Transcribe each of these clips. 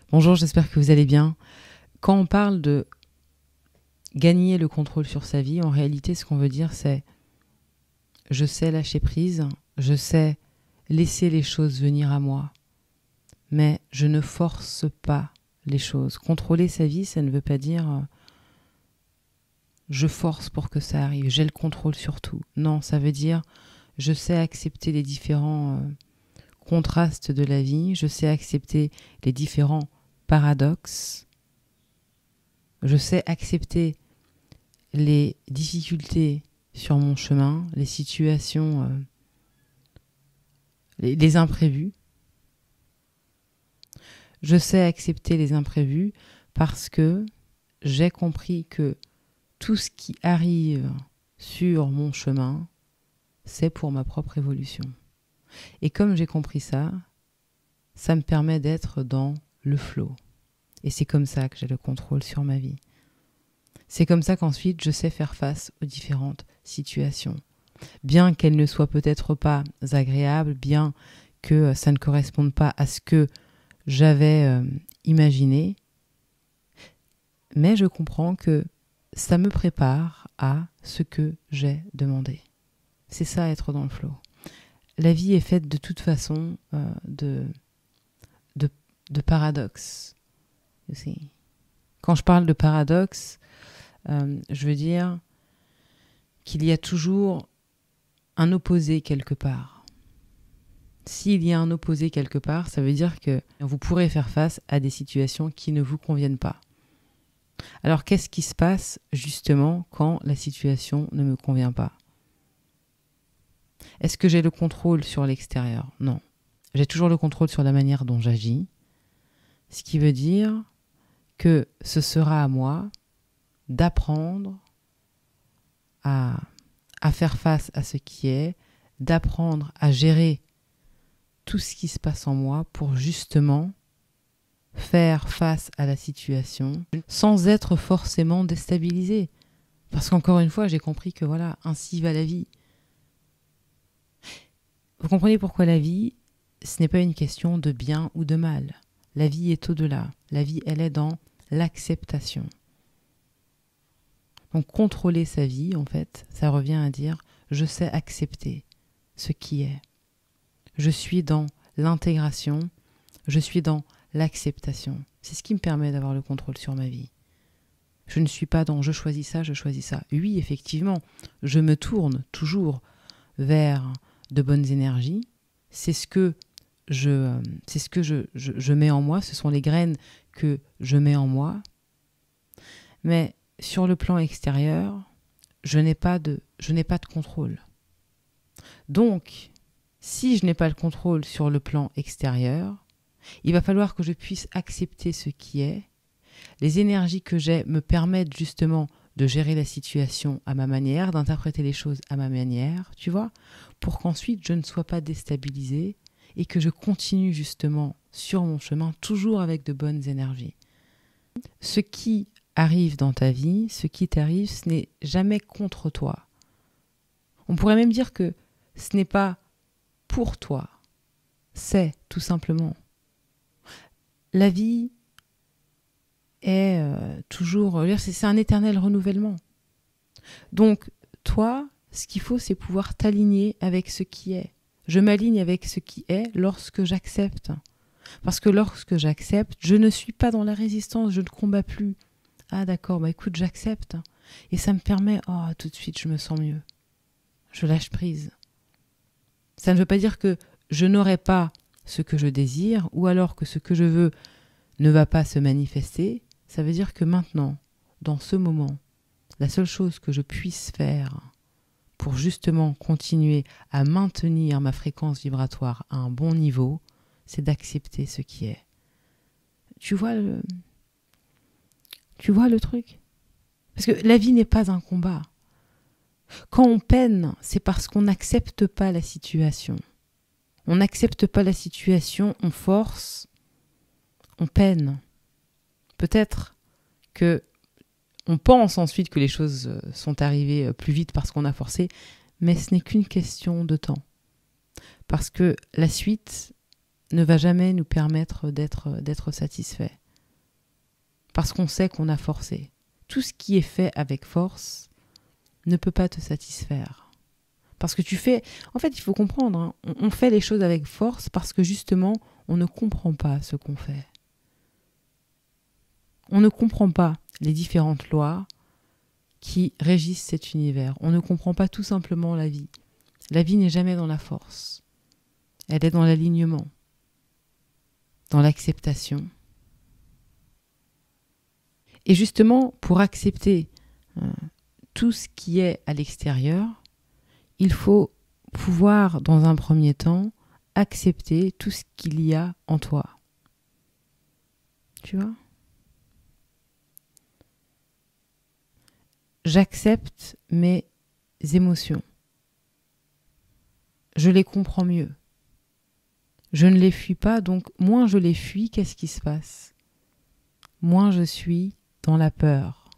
Bonjour, j'espère que vous allez bien. Quand on parle de gagner le contrôle sur sa vie, en réalité, ce qu'on veut dire, c'est je sais lâcher prise, je sais laisser les choses venir à moi, mais je ne force pas les choses. Contrôler sa vie, ça ne veut pas dire je force pour que ça arrive, j'ai le contrôle sur tout. Non, ça veut dire je sais accepter les différents contrastes de la vie, je sais accepter les différents paradoxes, je sais accepter les difficultés sur mon chemin, les situations, les imprévus. Je sais accepter les imprévus parce que j'ai compris que tout ce qui arrive sur mon chemin, c'est pour ma propre évolution. Et comme j'ai compris ça, ça me permet d'être dans le flow. Et c'est comme ça que j'ai le contrôle sur ma vie. C'est comme ça qu'ensuite je sais faire face aux différentes situations. Bien qu'elles ne soient peut-être pas agréables, bien que ça ne corresponde pas à ce que j'avais imaginé, mais je comprends que ça me prépare à ce que j'ai demandé. C'est ça, être dans le flow. La vie est faite de toute façon de paradoxes. Aussi. Quand je parle de paradoxe, je veux dire qu'il y a toujours un opposé quelque part. S'il y a un opposé quelque part, ça veut dire que vous pourrez faire face à des situations qui ne vous conviennent pas. Alors qu'est-ce qui se passe justement quand la situation ne me convient pas ? Est-ce que j'ai le contrôle sur l'extérieur ? Non. J'ai toujours le contrôle sur la manière dont j'agis, ce qui veut dire que ce sera à moi d'apprendre à faire face à ce qui est, d'apprendre à gérer tout ce qui se passe en moi pour justement faire face à la situation sans être forcément déstabilisé. Parce qu'encore une fois, j'ai compris que voilà, ainsi va la vie. Vous comprenez pourquoi la vie, ce n'est pas une question de bien ou de mal. La vie est au-delà. La vie, elle est dans l'acceptation. Donc contrôler sa vie, en fait, ça revient à dire je sais accepter ce qui est. Je suis dans l'intégration, je suis dans l'acceptation. C'est ce qui me permet d'avoir le contrôle sur ma vie. Je ne suis pas dans je choisis ça, je choisis ça. Oui, effectivement, je me tourne toujours vers de bonnes énergies. C'est ce que je mets en moi, ce sont les graines que je mets en moi. Mais sur le plan extérieur, je n'ai pas de contrôle. Donc, si je n'ai pas le contrôle sur le plan extérieur, il va falloir que je puisse accepter ce qui est. Les énergies que j'ai me permettent justement de gérer la situation à ma manière, d'interpréter les choses à ma manière, tu vois, pour qu'ensuite je ne sois pas déstabilisée et que je continue justement sur mon chemin, toujours avec de bonnes énergies. Ce qui arrive dans ta vie, ce qui t'arrive, ce n'est jamais contre toi. On pourrait même dire que ce n'est pas pour toi. C'est tout simplement. La vie est toujours... C'est un éternel renouvellement. Donc, toi, ce qu'il faut, c'est pouvoir t'aligner avec ce qui est. Je m'aligne avec ce qui est lorsque j'accepte. Parce que lorsque j'accepte, je ne suis pas dans la résistance, je ne combats plus. Ah d'accord, bah écoute, j'accepte. Et ça me permet, tout de suite, je me sens mieux. Je lâche prise. Ça ne veut pas dire que je n'aurai pas ce que je désire, ou alors que ce que je veux ne va pas se manifester. Ça veut dire que maintenant, dans ce moment, la seule chose que je puisse faire pour justement continuer à maintenir ma fréquence vibratoire à un bon niveau, c'est d'accepter ce qui est. Tu vois le truc ? Parce que la vie n'est pas un combat. Quand on peine, c'est parce qu'on n'accepte pas la situation. On n'accepte pas la situation, on force, on peine. Peut-être que on pense ensuite que les choses sont arrivées plus vite parce qu'on a forcé, mais ce n'est qu'une question de temps. Parce que la suite, ne va jamais nous permettre d'être satisfait. Parce qu'on sait qu'on a forcé. Tout ce qui est fait avec force ne peut pas te satisfaire. Parce que tu fais... En fait, il faut comprendre, hein, on fait les choses avec force parce que justement, on ne comprend pas ce qu'on fait. On ne comprend pas les différentes lois qui régissent cet univers. On ne comprend pas tout simplement la vie. La vie n'est jamais dans la force. Elle est dans l'alignement, dans l'acceptation. Et justement, pour accepter tout ce qui est à l'extérieur, il faut pouvoir, dans un premier temps, accepter tout ce qu'il y a en toi. Tu vois ? J'accepte mes émotions. Je les comprends mieux. Je ne les fuis pas, donc moins je les fuis, qu'est-ce qui se passe ? Moins je suis dans la peur.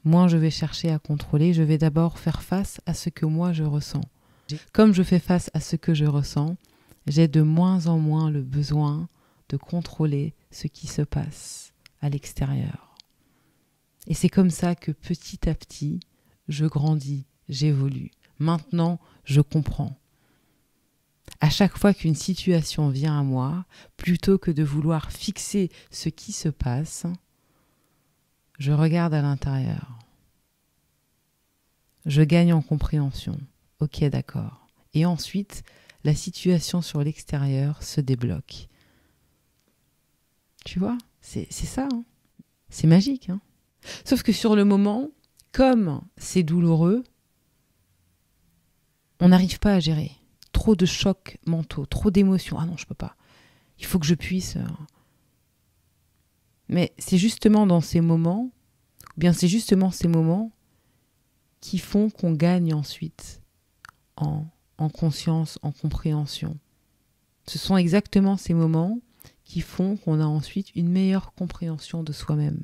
Moins je vais chercher à contrôler, je vais d'abord faire face à ce que moi je ressens. Comme je fais face à ce que je ressens, j'ai de moins en moins le besoin de contrôler ce qui se passe à l'extérieur. Et c'est comme ça que petit à petit, je grandis, j'évolue. Maintenant, je comprends. À chaque fois qu'une situation vient à moi, plutôt que de vouloir fixer ce qui se passe, je regarde à l'intérieur. Je gagne en compréhension. Ok, d'accord. Et ensuite, la situation sur l'extérieur se débloque. Tu vois, c'est ça. Hein. C'est magique. Hein. Sauf que sur le moment, comme c'est douloureux, on n'arrive pas à gérer. Trop de chocs mentaux, trop d'émotions. Ah non, je peux pas. Il faut que je puisse. Mais c'est justement dans ces moments, ou bien c'est justement ces moments qui font qu'on gagne ensuite en conscience, en compréhension. Ce sont exactement ces moments qui font qu'on a ensuite une meilleure compréhension de soi-même.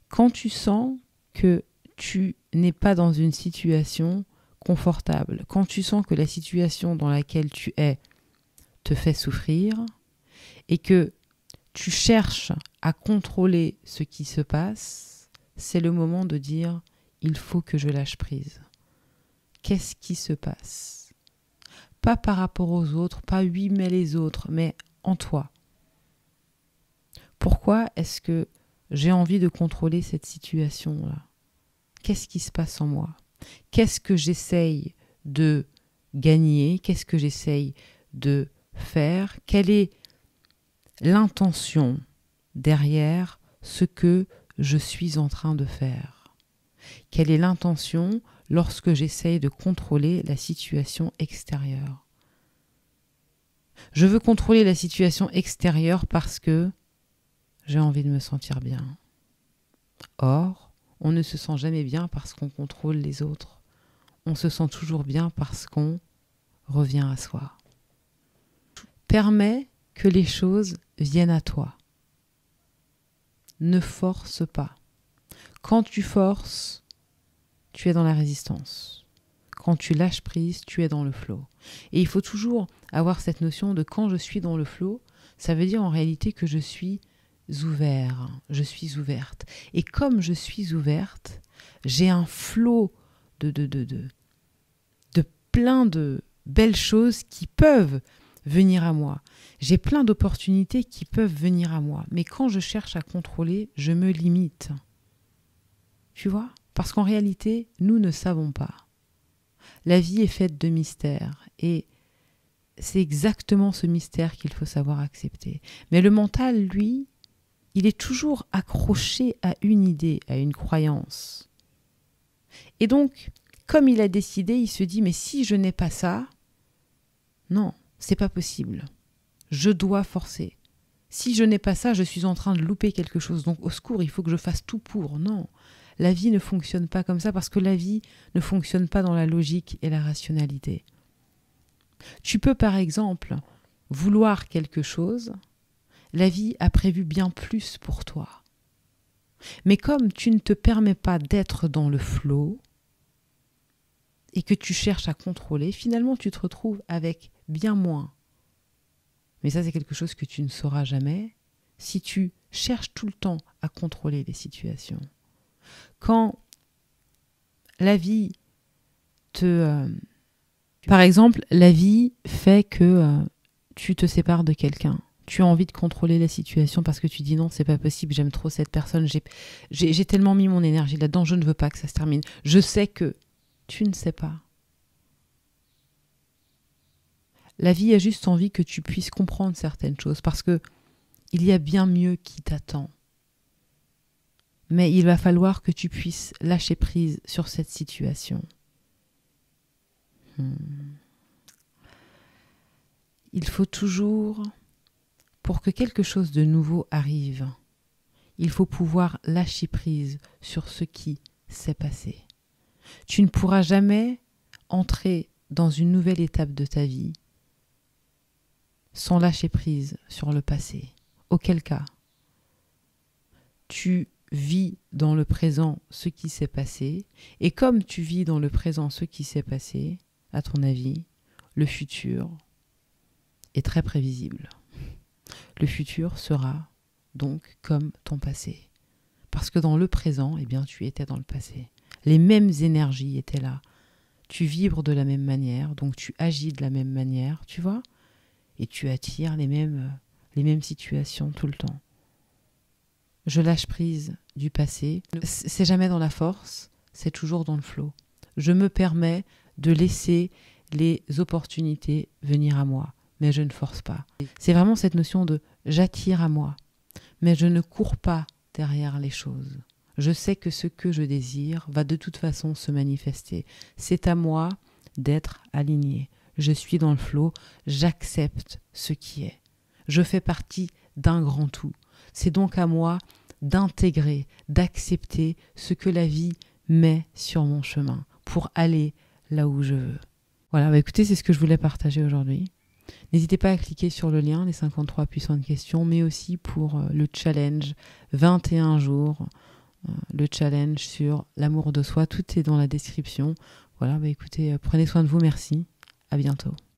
Quand tu sens que tu n'es pas dans une situation confortable, quand tu sens que la situation dans laquelle tu es te fait souffrir et que tu cherches à contrôler ce qui se passe, c'est le moment de dire « il faut que je lâche prise ». Qu'est-ce qui se passe ? Pas par rapport aux autres, pas oui mais les autres, mais en toi. Pourquoi est-ce que j'ai envie de contrôler cette situation-là ? Qu'est-ce qui se passe en moi ? Qu'est-ce que j'essaye de gagner ? Qu'est-ce que j'essaye de faire ? Quelle est l'intention derrière ce que je suis en train de faire ? Quelle est l'intention lorsque j'essaye de contrôler la situation extérieure ? Je veux contrôler la situation extérieure parce que j'ai envie de me sentir bien. Or, on ne se sent jamais bien parce qu'on contrôle les autres. On se sent toujours bien parce qu'on revient à soi. Permets que les choses viennent à toi. Ne force pas. Quand tu forces, tu es dans la résistance. Quand tu lâches prise, tu es dans le flow. Et il faut toujours avoir cette notion de quand je suis dans le flow, ça veut dire en réalité que je suis ouvert, je suis ouverte. Et comme je suis ouverte, j'ai un flot de plein de belles choses qui peuvent venir à moi. J'ai plein d'opportunités qui peuvent venir à moi. Mais quand je cherche à contrôler, je me limite. Tu vois ? Parce qu'en réalité, nous ne savons pas. La vie est faite de mystères. Et c'est exactement ce mystère qu'il faut savoir accepter. Mais le mental, lui, il est toujours accroché à une idée, à une croyance. Et donc, comme il a décidé, il se dit, mais si je n'ai pas ça, non, c'est pas possible. Je dois forcer. Si je n'ai pas ça, je suis en train de louper quelque chose. Donc, au secours, il faut que je fasse tout pour. Non, la vie ne fonctionne pas comme ça parce que la vie ne fonctionne pas dans la logique et la rationalité. Tu peux, par exemple, vouloir quelque chose. La vie a prévu bien plus pour toi. Mais comme tu ne te permets pas d'être dans le flow, et que tu cherches à contrôler, finalement tu te retrouves avec bien moins. Mais ça, c'est quelque chose que tu ne sauras jamais si tu cherches tout le temps à contrôler les situations. Quand la vie par exemple, la vie fait que tu te sépares de quelqu'un. Tu as envie de contrôler la situation parce que tu dis non, c'est pas possible, j'aime trop cette personne, j'ai tellement mis mon énergie là-dedans, je ne veux pas que ça se termine. Je sais que tu ne sais pas. La vie a juste envie que tu puisses comprendre certaines choses parce que il y a bien mieux qui t'attend. Mais il va falloir que tu puisses lâcher prise sur cette situation. Il faut toujours, pour que quelque chose de nouveau arrive, il faut pouvoir lâcher prise sur ce qui s'est passé. Tu ne pourras jamais entrer dans une nouvelle étape de ta vie sans lâcher prise sur le passé. Auquel cas, tu vis dans le présent ce qui s'est passé, et comme tu vis dans le présent ce qui s'est passé, à ton avis, le futur est très prévisible. Le futur sera donc comme ton passé. Parce que dans le présent, eh bien, tu étais dans le passé. Les mêmes énergies étaient là. Tu vibres de la même manière, donc tu agis de la même manière, tu vois, et tu attires les mêmes situations tout le temps. Je lâche prise du passé. C'est jamais dans la force, c'est toujours dans le flow. Je me permets de laisser les opportunités venir à moi, mais je ne force pas. C'est vraiment cette notion de j'attire à moi, mais je ne cours pas derrière les choses. Je sais que ce que je désire va de toute façon se manifester. C'est à moi d'être aligné. Je suis dans le flow, j'accepte ce qui est. Je fais partie d'un grand tout. C'est donc à moi d'intégrer, d'accepter ce que la vie met sur mon chemin pour aller là où je veux. Voilà, bah écoutez, c'est ce que je voulais partager aujourd'hui. N'hésitez pas à cliquer sur le lien, les 53 puissantes questions, mais aussi pour le challenge 21 jours, le challenge sur l'amour de soi. Tout est dans la description. Voilà, bah écoutez, prenez soin de vous, merci. À bientôt.